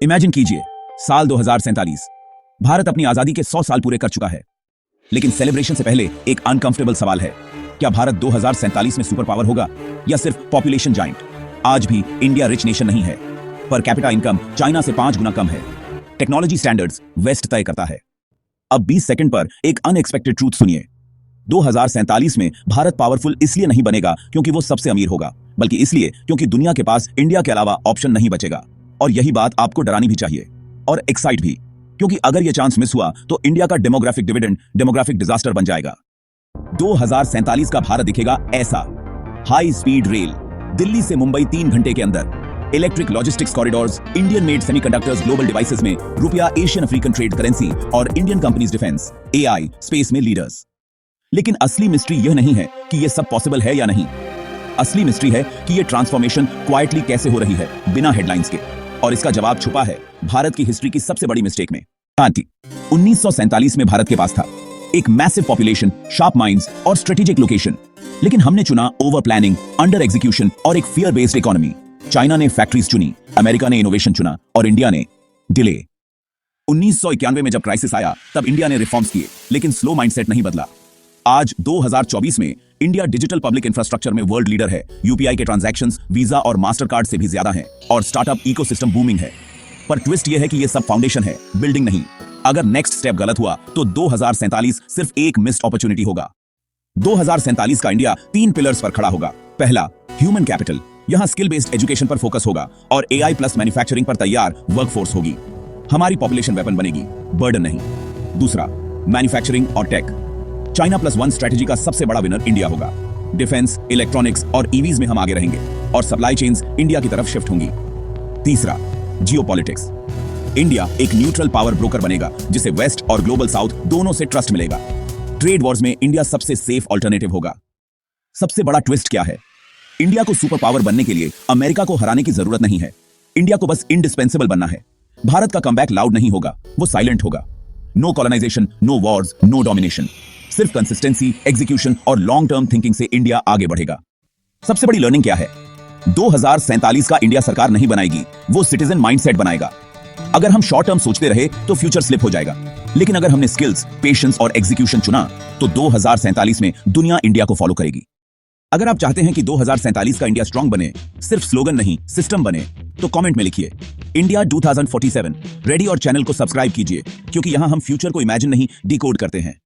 Imagine कीजिए, साल 2047। भारत अपनी आजादी के 100 साल पूरे कर चुका है। लेकिन सेलिब्रेशन से पहले एक अनकंफर्टेबल सवाल है। क्या भारत 2047 में सुपर पावर होगा या सिर्फ पॉपुलेशन जाइंट? आज भी इंडिया रिच नेशन नहीं है। पर कैपिटा इनकम चाइना से 5 गुना कम है। टेक्नोलॉजी स्टैंडर्ड्स वेस्ट तय करता है। अब 20 सेकंड पर एक अनएक्सपेक्टेड ट्रूथ सुनिए। 2047 में भारत पावरफुल इसलिए नहीं बनेगा क्योंकि वो सबसे अमीर होगा, बल्कि इसलिए क्योंकि दुनिया के पास इंडिया के अलावा ऑप्शन नहीं बचेगा। और यही बात आपको डरानी भी चाहिए और एक्साइट भी, क्योंकि अगर यह चांस मिस हुआ तो इंडिया का डेमोग्राफिक डिविडेंड डेमोग्राफिक डिजास्टर बन जाएगा। 2047 का भारत दिखेगा ऐसा: हाई स्पीड रेल, दिल्ली से मुंबई 3 घंटे के अंदर, electric logistics corridors, Indian made semiconductors global devices में, रुपया एशियन अफ्रीकन ट्रेड करेंसी और Indian companies defence, AI, space में लीडर्स। लेकिन असली मिस्ट्री यह नहीं है कि यह सब पॉसिबल है या नहीं। असली मिस्ट्री है कि यह ट्रांसफॉर्मेशन क्वाइटली कैसे हो रही है, बिना हेडलाइंस के। और इसका जवाब छुपा है भारत की हिस्ट्री की सबसे बड़ी मिस्टेक में। 1947 में भारत के पास था एक मैसिव पॉपुलेशन, शार्प माइंड्स और स्ट्रेटेजिक लोकेशन। लेकिन हमने चुना ओवर प्लानिंग, अंडर एग्जीक्यूशन और एक फियर बेस्ड इकोनॉमी। चाइना ने फैक्ट्रीज चुनी, अमेरिका ने इनोवेशन चुना और इंडिया ने डिले। 1991 में जब क्राइसिस आया तब इंडिया ने रिफॉर्म्स किए, लेकिन स्लो माइंडसेट नहीं बदला। आज 2024 में इंडिया डिजिटल पब्लिक इंफ्रास्ट्रक्चर में वर्ल्ड लीडर है। यूपीआई के ट्रांजैक्शंस वीजा और मास्टर कार्ड से भी ज्यादा हैं और स्टार्टअप इकोसिस्टम बूमिंग है। पर ट्विस्ट यह है कि यह सब फाउंडेशन है, बिल्डिंग नहीं। अगर नेक्स्ट स्टेप गलत हुआ तो 2047 सिर्फ एक मिस्ड अपॉर्चुनिटी होगा। 2047 का इंडिया 3 पिलर्स पर खड़ा होगा। पहला, ह्यूमन कैपिटल। यहां स्किल बेस्ड एजुकेशन पर फोकस होगा और एआई प्लस मैन्युफैक्चरिंग पर तैयार वर्कफोर्स होगी। हमारी पॉपुलेशन वेपन बनेगी, बर्डन नहीं। दूसरा, मैन्युफैक्चरिंग और टेक। चाइना प्लस 1 स्ट्रेटेजी का सबसे बड़ा विनर इंडिया होगा। डिफेंस, इलेक्ट्रॉनिक्स और ईवीज में हम आगे रहेंगे और सप्लाई चेन्स इंडिया की तरफ शिफ्ट होंगी। तीसरा, जियोपॉलिटिक्स। इंडिया एक न्यूट्रल पावर ब्रोकर बनेगा जिसे वेस्ट और ग्लोबल साउथ दोनों से ट्रस्ट मिलेगा। ट्रेड वॉर्स में इंडिया सबसे सेफ ऑल्टरनेटिव होगा। सबसे बड़ा ट्विस्ट क्या है? इंडिया को सुपर पावर बनने के लिए अमेरिका को हराने की जरूरत नहीं है। इंडिया को बस इंडिस्पेंसिबल बनना है। भारत का कमबैक लाउड नहीं होगा, वो साइलेंट होगा। No colonisation, no wars, no domination. सिर्फ कंसिस्टेंसी, एग्जीक्यूशन और लॉन्ग टर्म थिंकिंग से इंडिया आगे बढ़ेगा। सबसे बड़ी लर्निंग क्या है? 2047 का इंडिया सरकार नहीं बनाएगी, वो सिटीजन माइंडसेट बनाएगा। अगर हम शॉर्ट टर्म सोचते रहे तो फ्यूचर स्लिप हो जाएगा, लेकिन अगर हमने स्किल्स, पेशेंस और एग्जीक्यूशन चुना तो 2047 में दुनिया इंडिया को फॉलो करेगी। अगर आप चाहते हैं कि 2047 का इंडिया स्ट्रांग बने, सिर्फ स्लोगन नहीं सिस्टम बने, तो कमेंट में लिखिए इंडिया 2047 रेडी और चैनल को सब्सक्राइब कीजिए, क्योंकि यहां हम फ्यूचर को इमेजिन नहीं डिकोड करते हैं।